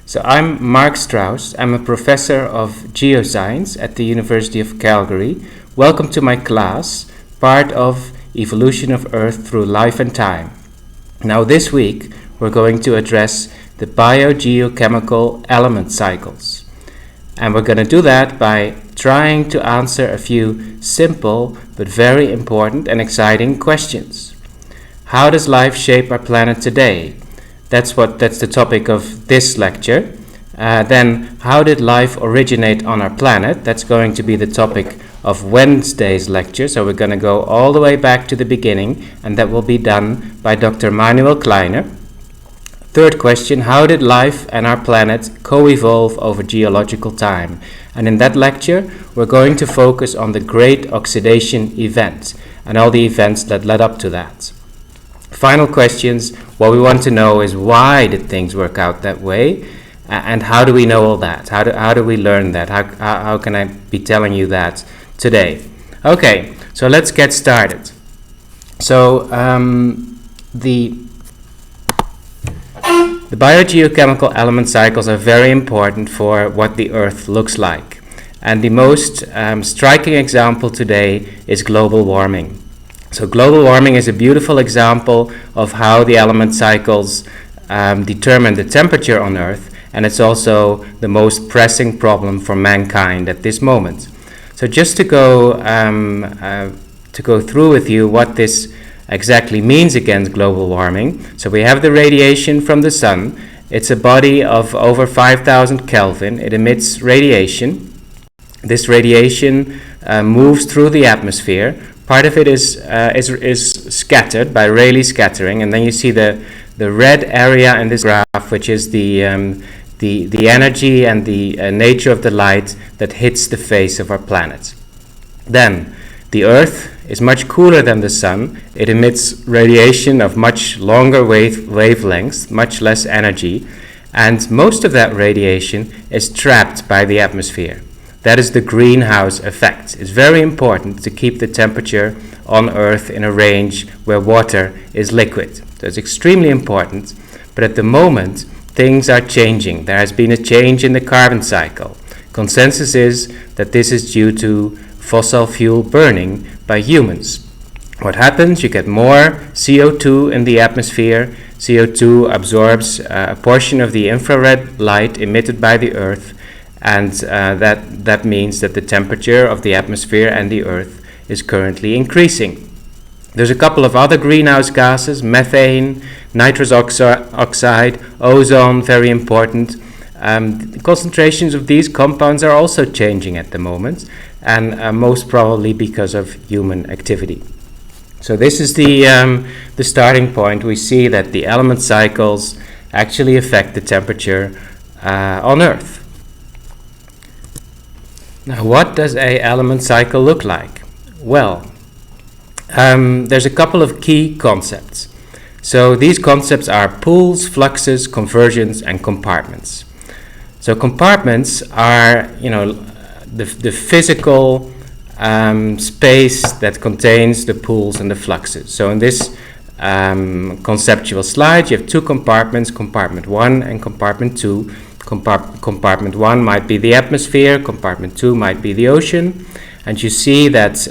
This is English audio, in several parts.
So I'm Marc Strous. I'm a professor of geoscience at the University of Calgary. Welcome to my class, part of Evolution of Earth Through Life and Time. Now this week we're going to address the biogeochemical element cycles. And we're going to do that by trying to answer a few simple but very important and exciting questions. How does life shape our planet today? That's the topic of this lecture. Then, how did life originate on our planet? That's going to be the topic of Wednesday's lecture. So we're going to go all the way back to the beginning, and that will be done by Dr. Manuel Kleiner. Third question, how did life and our planet co-evolve over geological time? And in that lecture, we're going to focus on the Great Oxidation event and all the events that led up to that. Final questions, what we want to know is why did things work out that way, and how do we know all that? How do we learn that? How can I be telling you that today? Okay, so let's get started. So the biogeochemical element cycles are very important for what the Earth looks like. And the most striking example today is global warming. So global warming is a beautiful example of how the element cycles determine the temperature on Earth, and it's also the most pressing problem for mankind at this moment. So just to go through with you what this exactly means against global warming. So we have the radiation from the sun. It's a body of over 5,000 Kelvin. It emits radiation. This radiation moves through the atmosphere. Part of it is scattered by Rayleigh scattering, and then you see the red area in this graph, which is the energy and the nature of the light that hits the face of our planet. Then the Earth is much cooler than the sun. It emits radiation of much longer wavelengths, much less energy, and most of that radiation is trapped by the atmosphere. That is the greenhouse effect. It's very important to keep the temperature on Earth in a range where water is liquid. So it's extremely important, but at the moment things are changing. There has been a change in the carbon cycle. Consensus is that this is due to fossil fuel burning by humans. What happens? You get more CO2 in the atmosphere. CO2 absorbs a portion of the infrared light emitted by the Earth, and that means that the temperature of the atmosphere and the Earth is currently increasing. There's a couple of other greenhouse gases, methane, nitrous oxide, ozone, very important. The concentrations of these compounds are also changing at the moment, and most probably because of human activity. So this is the starting point. We see that the element cycles actually affect the temperature on Earth. Now, what does an element cycle look like? Well, there's a couple of key concepts. So these concepts are pools, fluxes, conversions, and compartments. So compartments are, the physical space that contains the pools and the fluxes. So in this conceptual slide, you have two compartments, compartment 1 and compartment 2. Compartment 1 might be the atmosphere, compartment 2 might be the ocean, and you see that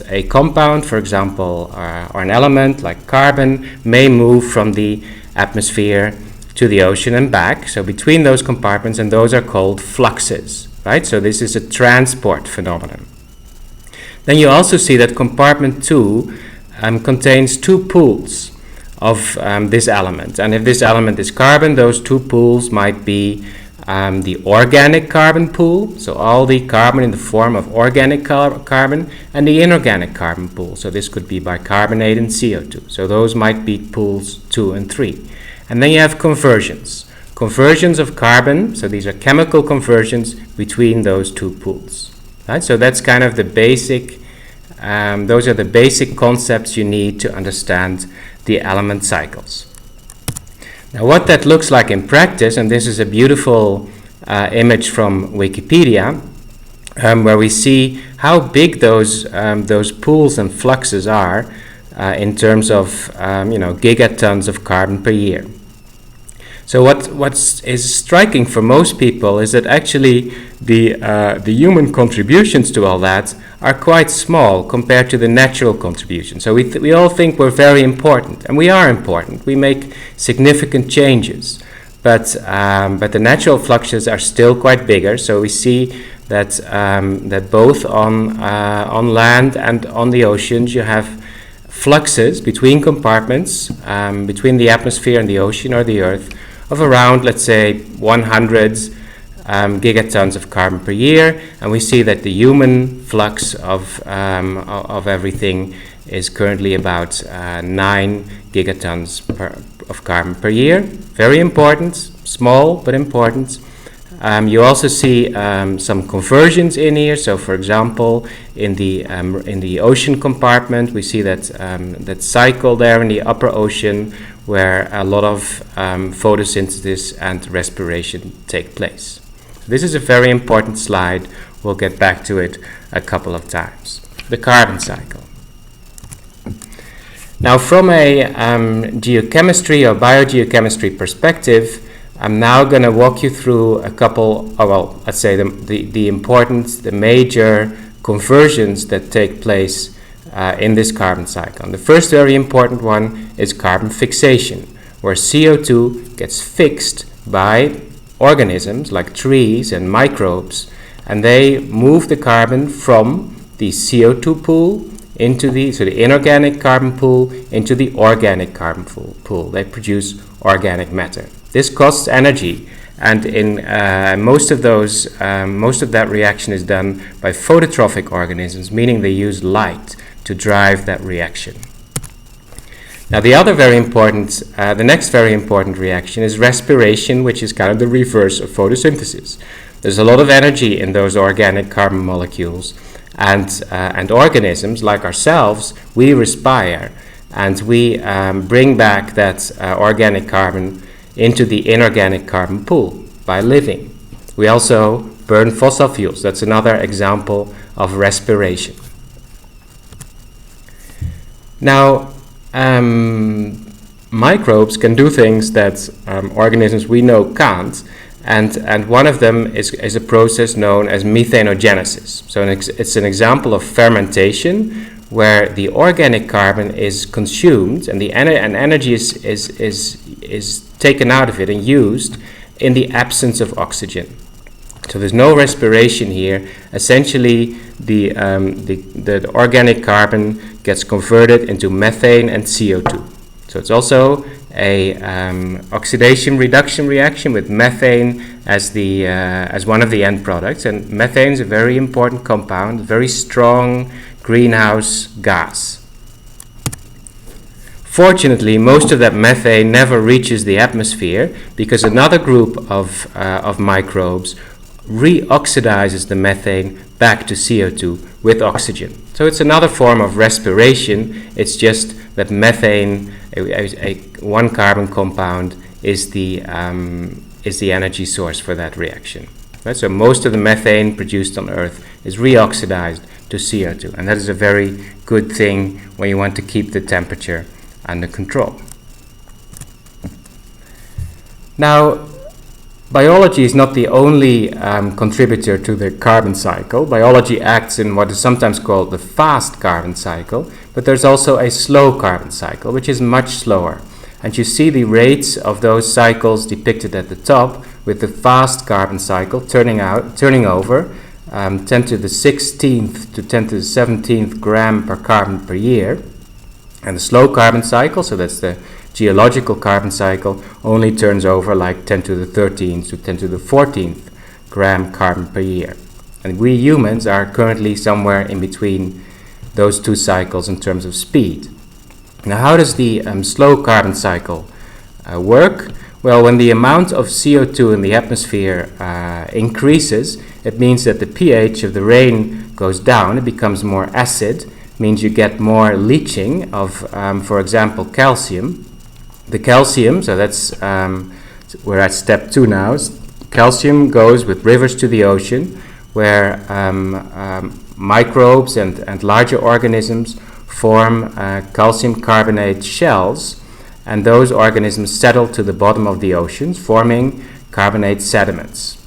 a compound, for example, or an element like carbon, may move from the atmosphere to the ocean and back, so between those compartments, and those are called fluxes, right? So this is a transport phenomenon. Then you also see that compartment 2 contains two pools of this element, and if this element is carbon, those two pools might be the organic carbon pool, so all the carbon in the form of organic carbon, and the inorganic carbon pool, so this could be bicarbonate and CO2, so those might be pools 2 and 3. And then you have conversions of carbon, so these are chemical conversions between those two pools, right? So that's kind of the basic, those are the basic concepts you need to understand the element cycles. Now what that looks like in practice, and this is a beautiful image from Wikipedia, where we see how big those pools and fluxes are in terms of gigatons of carbon per year. So what is striking for most people is that actually the human contributions to all that are quite small compared to the natural contributions. So we all think we're very important, and we are important. We make significant changes, but the natural fluxes are still quite bigger. So we see that both on land and on the oceans you have fluxes between compartments, between the atmosphere and the ocean or the Earth, of around, let's say, 100 gigatons of carbon per year, and we see that the human flux of everything is currently about 9 gigatons of carbon per year. Very important, small but important. You also see some conversions in here. So, for example, in the ocean compartment, we see that cycle there in the upper ocean, where a lot of photosynthesis and respiration take place. This is a very important slide. We'll get back to it a couple of times. The carbon cycle. Now, from a geochemistry or biogeochemistry perspective, I'm now going to walk you through a couple, let's say the major conversions that take place in this carbon cycle. And the first very important one is carbon fixation, where CO2 gets fixed by organisms like trees and microbes, and they move the carbon from the CO2 pool into the inorganic carbon pool into the organic carbon pool. They produce organic matter. This costs energy, and in most of that reaction is done by phototrophic organisms, meaning they use light to drive that reaction. Now, the next very important reaction is respiration, which is kind of the reverse of photosynthesis. There's a lot of energy in those organic carbon molecules, and organisms like ourselves, we respire, and we bring back that organic carbon into the inorganic carbon pool by living. We also burn fossil fuels. That's another example of respiration. Now, microbes can do things that organisms we know can't, and one of them is a process known as methanogenesis. So it's an example of fermentation, where the organic carbon is consumed and energy is taken out of it and used in the absence of oxygen. So there's no respiration here. Essentially, the organic carbon gets converted into methane and CO2. So it's also a oxidation reduction reaction with methane as one of the end products. And methane is a very important compound, very strong greenhouse gas. Fortunately, most of that methane never reaches the atmosphere, because another group of microbes reoxidizes the methane back to CO2 with oxygen. So it's another form of respiration. It's just that methane, a one carbon compound, is the energy source for that reaction. Right? So most of the methane produced on Earth is reoxidized to CO2, and that is a very good thing when you want to keep the temperature under control. Now, biology is not the only contributor to the carbon cycle. Biology acts in what is sometimes called the fast carbon cycle, but there's also a slow carbon cycle, which is much slower. And you see the rates of those cycles depicted at the top, with the fast carbon cycle turning over 10 to the 16th to 10 to the 17th gram per carbon per year. And the slow carbon cycle, so that's the geological carbon cycle, only turns over like 10 to the 13th to 10 to the 14th gram carbon per year. And we humans are currently somewhere in between those two cycles in terms of speed. Now, how does the slow carbon cycle work? Well, when the amount of CO2 in the atmosphere increases, it means that the pH of the rain goes down. It becomes more acid. It means you get more leaching of, for example, calcium. The calcium, so that's, we're at step 2 now. Calcium goes with rivers to the ocean, where microbes and larger organisms form calcium carbonate shells, and those organisms settle to the bottom of the oceans, forming carbonate sediments.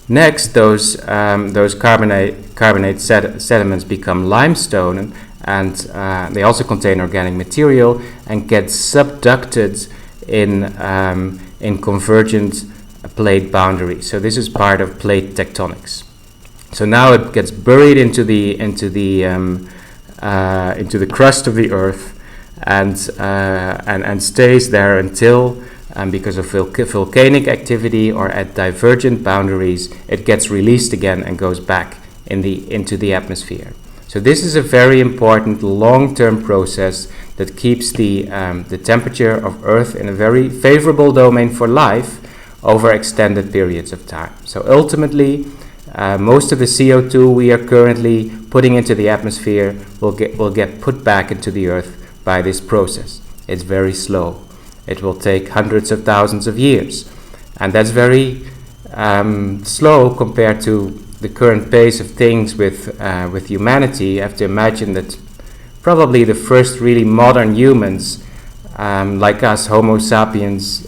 Next, those carbonate sediments become limestone, and they also contain organic material and get subducted in convergent plate boundaries. So this is part of plate tectonics. So now it gets buried into the crust of the Earth, and stays there until, because of volcanic activity or at divergent boundaries, it gets released again and goes back into the atmosphere. So this is a very important long-term process that keeps the temperature of Earth in a very favorable domain for life over extended periods of time. So ultimately, most of the CO2 we are currently putting into the atmosphere will get put back into the Earth by this process. It's very slow. It will take hundreds of thousands of years, and that's very slow compared to the current pace of things with humanity. You have to imagine that probably the first really modern humans, like us, Homo sapiens,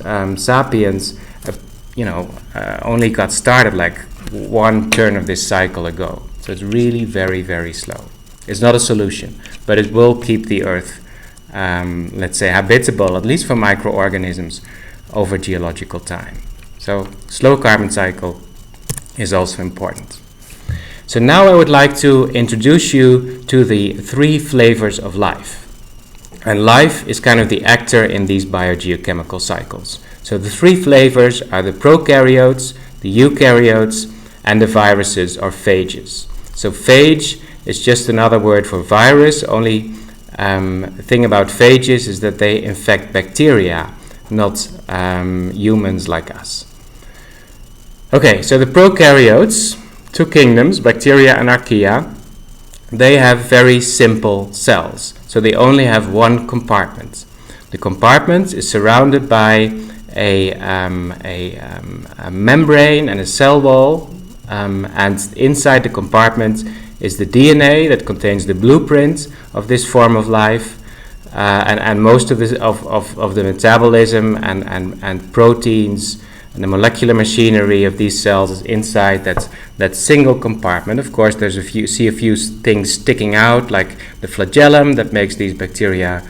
only got started like one turn of this cycle ago. So it's really very, very slow. It's not a solution, but it will keep the Earth, let's say, habitable, at least for microorganisms, over geological time. So slow carbon cycle is also important. So now I would like to introduce you to the three flavors of life. And life is kind of the actor in these biogeochemical cycles. So the three flavors are the prokaryotes, the eukaryotes, and the viruses or phages. So phage is just another word for virus. Only thing about phages is that they infect bacteria, not humans like us. Okay, so the prokaryotes, two kingdoms, bacteria and archaea, they have very simple cells. So they only have one compartment. The compartment is surrounded by a membrane and a cell wall, and inside the compartment is the DNA that contains the blueprint of this form of life, and most of the metabolism and proteins and the molecular machinery of these cells is inside that single compartment. Of course, there's a few things sticking out, like the flagellum that makes these bacteria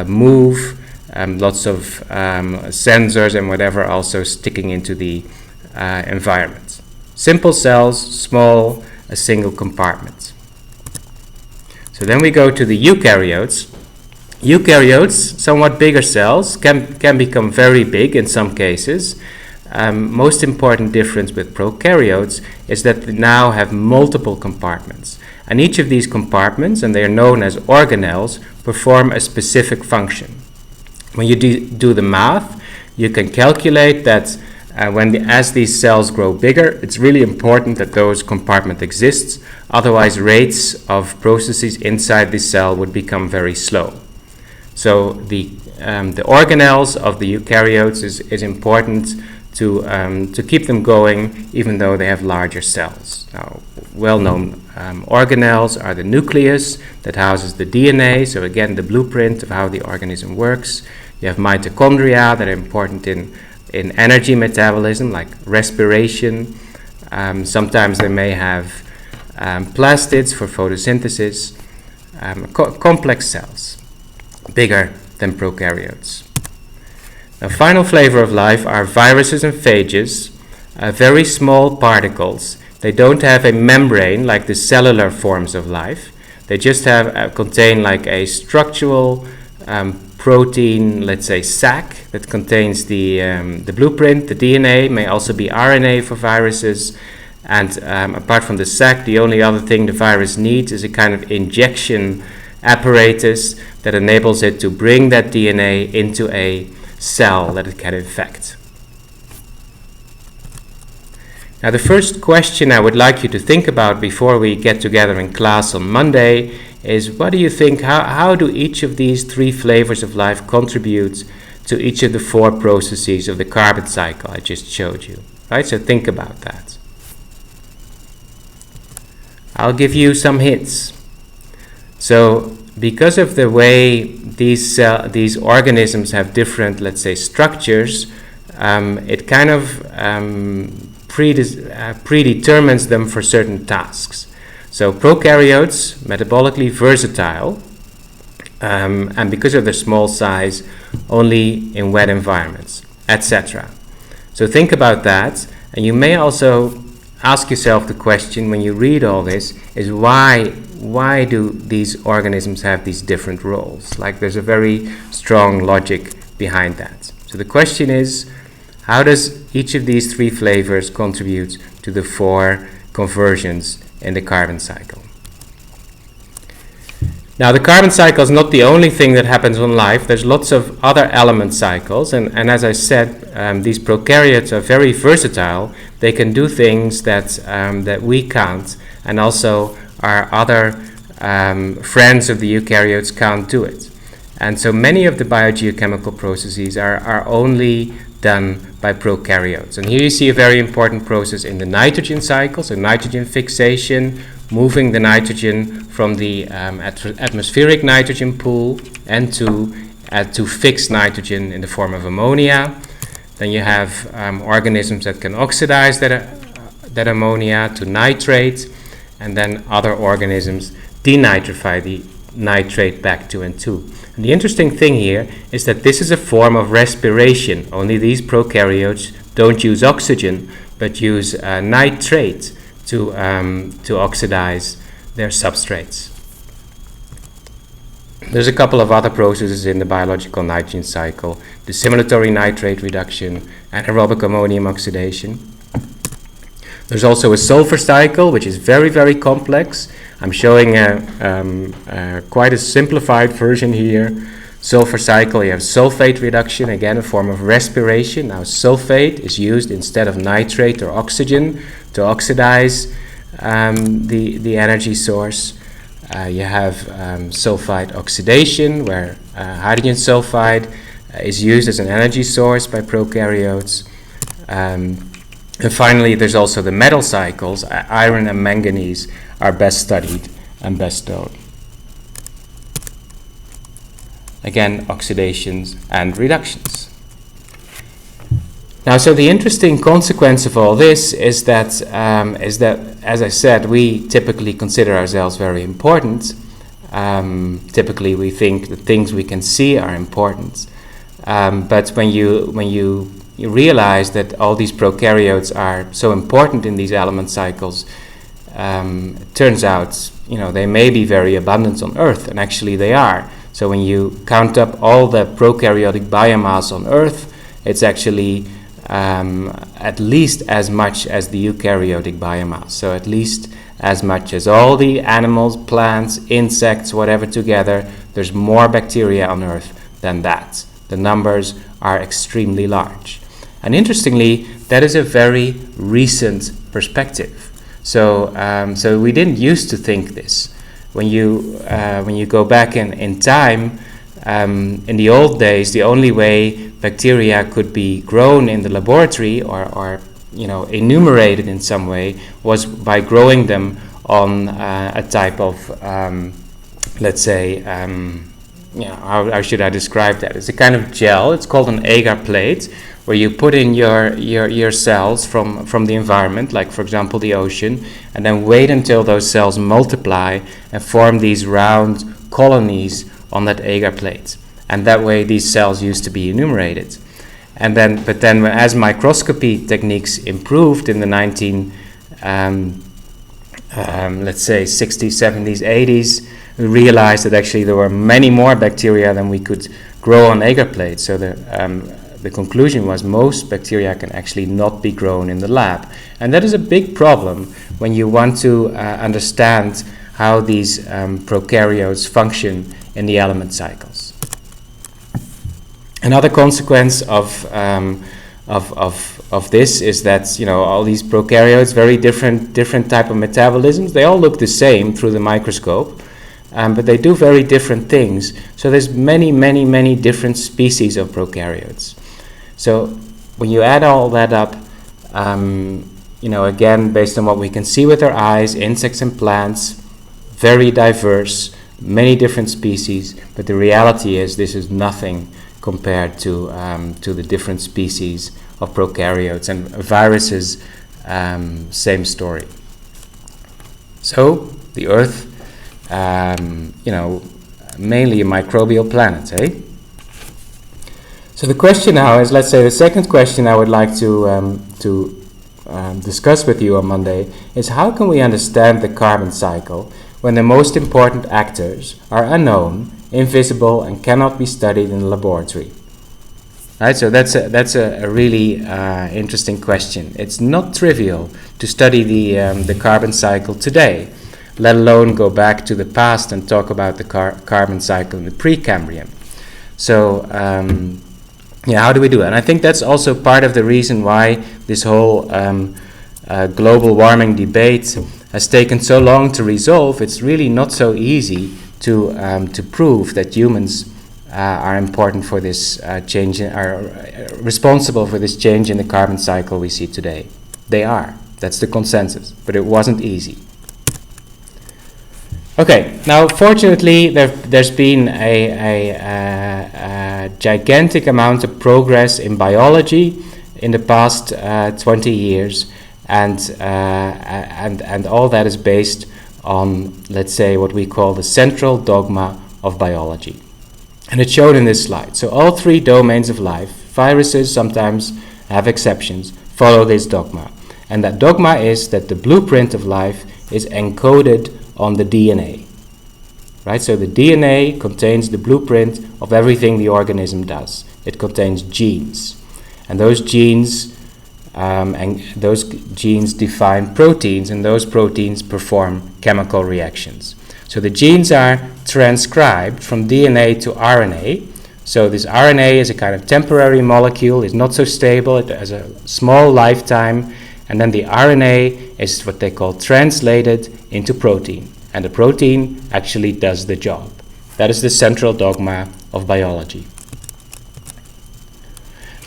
move. Lots of sensors and whatever also sticking into the environment. Simple cells, small, a single compartment. So then we go to the eukaryotes. Eukaryotes, somewhat bigger cells, can become very big in some cases. Most important difference with prokaryotes is that they now have multiple compartments. And each of these compartments, and they are known as organelles, perform a specific function. When you do the math, you can calculate that as these cells grow bigger, it's really important that those compartments exist. Otherwise, rates of processes inside the cell would become very slow. So the organelles of the eukaryotes is important to keep them going, even though they have larger cells. Now, well-known organelles are the nucleus that houses the DNA, so again, the blueprint of how the organism works. You have mitochondria that are important in energy metabolism, like respiration. Sometimes they may have plastids for photosynthesis. Complex cells, bigger than prokaryotes. The final flavor of life are viruses and phages, very small particles. They don't have a membrane like the cellular forms of life. They just contain like a structural protein, let's say sac, that contains the blueprint. The DNA may also be RNA for viruses. And apart from the sac, the only other thing the virus needs is a kind of injection apparatus that enables it to bring that DNA into a cell that it can infect. Now, the first question I would like you to think about before we get together in class on Monday is, what do you think, how do each of these three flavors of life contribute to each of the four processes of the carbon cycle I just showed you? Right? So think about that. I'll give you some hints. So because of the way these organisms have different, let's say, structures, it kind of predetermines them for certain tasks. So prokaryotes, metabolically versatile, and because of their small size, only in wet environments, etc. So think about that, and you may also ask yourself the question when you read all this is why do these organisms have these different roles? Like there's a very strong logic behind that. So the question is, how does each of these three flavors contribute to the 4 conversions in the carbon cycle? Now, the carbon cycle is not the only thing that happens in life. There's lots of other element cycles, and as I said, these prokaryotes are very versatile. They can do things that we can't, and also our other friends of the eukaryotes can't do it. And so many of the biogeochemical processes are only done by prokaryotes. And here you see a very important process in the nitrogen cycle, so nitrogen fixation, moving the nitrogen from the atmospheric nitrogen pool N2 to fixed nitrogen in the form of ammonia. Then you have organisms that can oxidize that ammonia to nitrate, and then other organisms denitrify the nitrate back to N2. And the interesting thing here is that this is a form of respiration. Only these prokaryotes don't use oxygen, but use nitrate to oxidize their substrates. There's a couple of other processes in the biological nitrogen cycle: dissimilatory nitrate reduction, anaerobic ammonium oxidation. There's also a sulfur cycle, which is very, very complex. I'm showing quite a simplified version here. Sulfur cycle, you have sulfate reduction, again a form of respiration. Now sulfate is used instead of nitrate or oxygen to oxidize the energy source. You have sulfide oxidation, where hydrogen sulfide is used as an energy source by prokaryotes. And finally, there's also the metal cycles. Iron and manganese are best studied and best known. Again, oxidations and reductions. Now, so the interesting consequence of all this is that, as I said, we typically consider ourselves very important. Typically, we think the things we can see are important. But when you realize that all these prokaryotes are so important in these element cycles, it turns out, they may be very abundant on Earth, and actually they are. So when you count up all the prokaryotic biomass on Earth, it's actually at least as much as the eukaryotic biomass. So at least as much as all the animals, plants, insects, whatever together, there's more bacteria on Earth than that. The numbers are extremely large. And interestingly, that is a very recent perspective. So we didn't used to think this. When you go back in time, in the old days, the only way bacteria could be grown in the laboratory or enumerated in some way was by growing them on a type of, let's say, how should I describe that? It's a kind of gel. It's called an agar plate, where you put in your cells from the environment, like for example the ocean, and then wait until those cells multiply and form these round colonies on that agar plate. And that way these cells used to be enumerated. But then as microscopy techniques improved in the let's say 60s, 70s, 80s, we realized that actually there were many more bacteria than we could grow on agar plates. So the conclusion was most bacteria can actually not be grown in the lab. And that is a big problem when you want to understand how these prokaryotes function in the element cycles. Another consequence of this is that all these prokaryotes, very different type of metabolisms. They all look the same through the microscope, but they do very different things. So there's many different species of prokaryotes. So when you add all that up, again, based on what we can see with our eyes, insects and plants, very diverse, many different species, but the reality is this is nothing compared to the different species of prokaryotes, and viruses, same story. So the Earth, mainly a microbial planet, eh? So the question now is, let's say the second question I would like to discuss with you on Monday is, how can we understand the carbon cycle when the most important actors are unknown, invisible, and cannot be studied in the laboratory? Right, so that's a really interesting question. It's not trivial to study the carbon cycle today, let alone go back to the past and talk about the carbon cycle in the Precambrian. So, how do we do it? And I think that's also part of the reason why this whole global warming debate has taken so long to resolve. It's really not so easy to prove that humans are important for this change, are responsible for this change in the carbon cycle we see today. They are. That's the consensus. But it wasn't easy. Okay, now fortunately there's been a gigantic amount of progress in biology in the past 20 years, and all that is based on, let's say, what we call the central dogma of biology. And it's shown in this slide. So all three domains of life, viruses sometimes have exceptions, follow this dogma. And that dogma is that the blueprint of life is encoded on the DNA. Right? So the DNA contains the blueprint of everything the organism does. It contains genes. And those genes define proteins, and those proteins perform chemical reactions. So the genes are transcribed from DNA to RNA. So this RNA is a kind of temporary molecule, it's not so stable, it has a small lifetime, and then the RNA is what they call translated into protein. And the protein actually does the job. That is the central dogma of biology.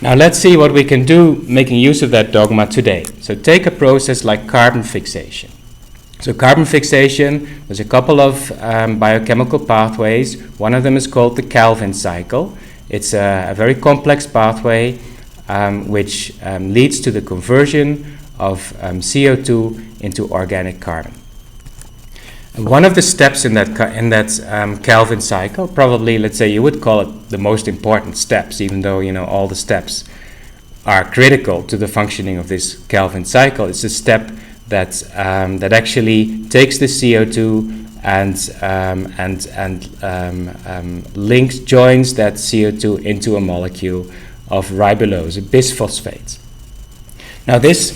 Now let's see what we can do making use of that dogma today. So take a process like carbon fixation. So carbon fixation, there's a couple of biochemical pathways. One of them is called the Calvin cycle. It's a very complex pathway which leads to the conversion of CO2 into organic carbon. And one of the steps in that Calvin cycle, probably, let's say you would call it the most important steps, even though all the steps are critical to the functioning of this Calvin cycle. It's a step that actually takes the CO2 and joins that CO2 into a molecule of ribulose, a bisphosphate. Now this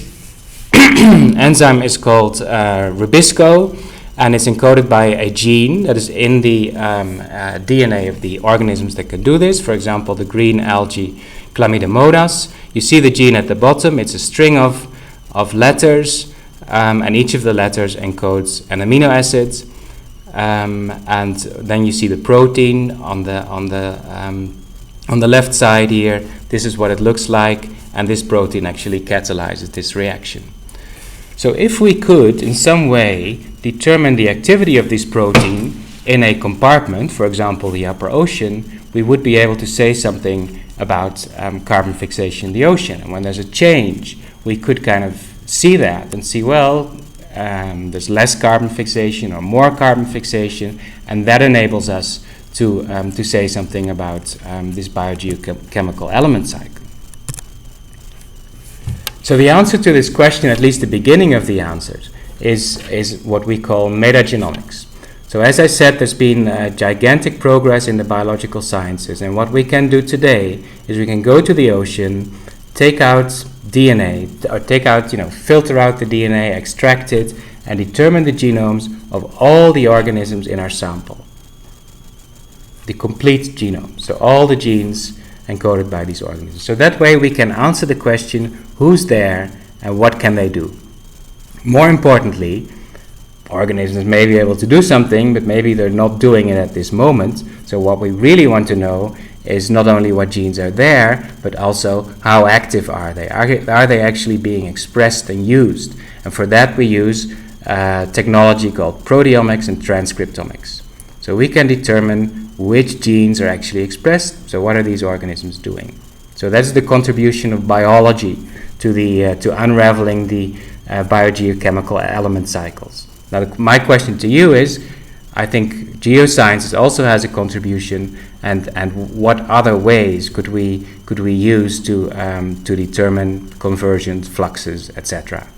enzyme is called ribisco, and it's encoded by a gene that is in the DNA of the organisms that can do this. For example, the green algae Chlamydomonas. You see the gene at the bottom. It's a string of letters. And each of the letters encodes an amino acid, and then you see the protein on the left side here. This is what it looks like, and this protein actually catalyzes this reaction. So if we could in some way determine the activity of this protein in a compartment, for example the upper ocean, we would be able to say something about carbon fixation in the ocean. And when there's a change, we could kind of see that and see, there's less carbon fixation or more carbon fixation, and that enables us to say something about this biogeochemical element cycle. So the answer to this question, at least the beginning of the answer, is what we call metagenomics. So as I said, there's been gigantic progress in the biological sciences, and what we can do today is we can go to the ocean, take out DNA, or filter out the DNA, extract it, and determine the genomes of all the organisms in our sample. The complete genome, so all the genes encoded by these organisms. So that way we can answer the question, who's there and what can they do? More importantly, organisms may be able to do something, but maybe they're not doing it at this moment. So what we really want to know is not only what genes are there, but also how active are they? Are they actually being expressed and used? And for that we use technology called proteomics and transcriptomics. So we can determine which genes are actually expressed. So what are these organisms doing? So that's the contribution of biology to unraveling the biogeochemical element cycles. Now my question to you is, I think geoscience also has a contribution, and what other ways could we use to determine conversions, fluxes, etc.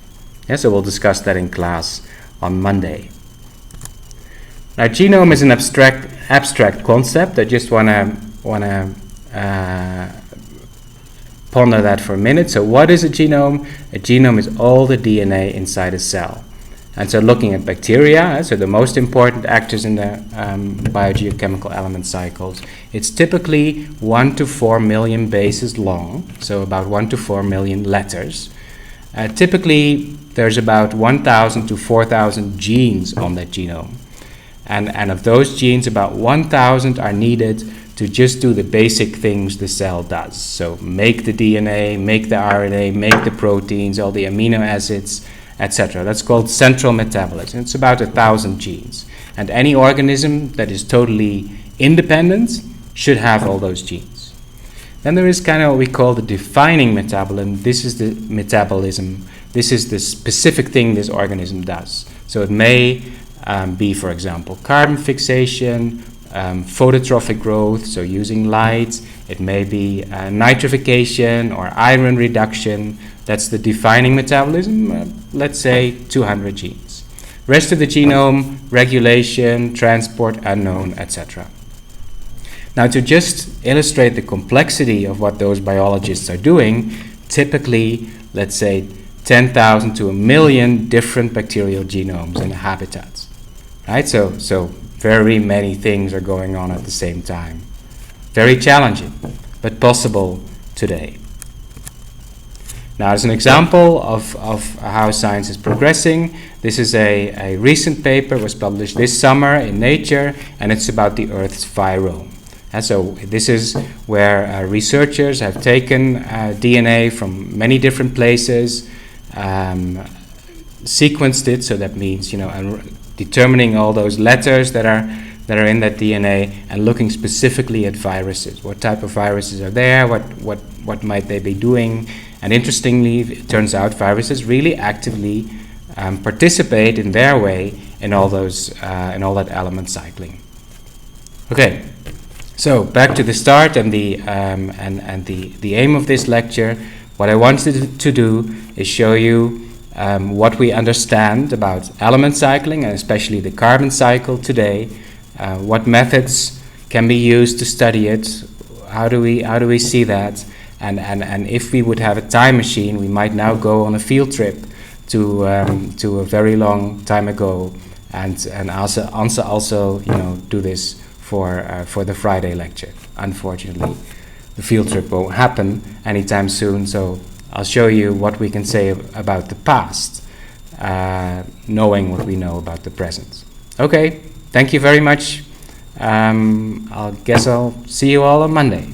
Yeah, so we'll discuss that in class on Monday. Now, genome is an abstract concept. I just wanna ponder that for a minute. So, what is a genome? A genome is all the DNA inside a cell. And so looking at bacteria, so the most important actors in the biogeochemical element cycles, it's typically 1 to 4 million bases long, so about 1 to 4 million letters. Typically, there's about 1,000 to 4,000 genes on that genome. And of those genes, about 1,000 are needed to just do the basic things the cell does. So make the DNA, make the RNA, make the proteins, all the amino acids, etc. That's called central metabolism. It's about 1,000 genes. And any organism that is totally independent should have all those genes. Then there is kind of what we call the defining metabolism. This is the metabolism. This is the specific thing this organism does. So it may be, for example, carbon fixation, phototrophic growth, so using light. It may be nitrification or iron reduction. That's the defining metabolism, let's say 200 genes. Rest of the genome, regulation, transport, unknown, etc. Now, to just illustrate the complexity of what those biologists are doing, typically, let's say 10,000 to 1 million different bacterial genomes in a habitat. Right? So very many things are going on at the same time. Very challenging, but possible today. Now, as an example of how science is progressing, this is a recent paper, was published this summer in Nature, and it's about the Earth's virome. And so this is where researchers have taken DNA from many different places, sequenced it, so that means, determining all those letters that are in that DNA, and looking specifically at viruses. What type of viruses are there? What might they be doing? And interestingly, it turns out viruses really actively participate in their way in all that element cycling. Okay, so back to the start and the aim of this lecture. What I wanted to do is show you what we understand about element cycling, and especially the carbon cycle today. What methods can be used to study it? How do we see that? And if we would have a time machine, we might now go on a field trip to a very long time ago, and also do this for the Friday lecture. Unfortunately, the field trip won't happen anytime soon. So I'll show you what we can say about the past, knowing what we know about the present. Okay, thank you very much. I guess I'll see you all on Monday.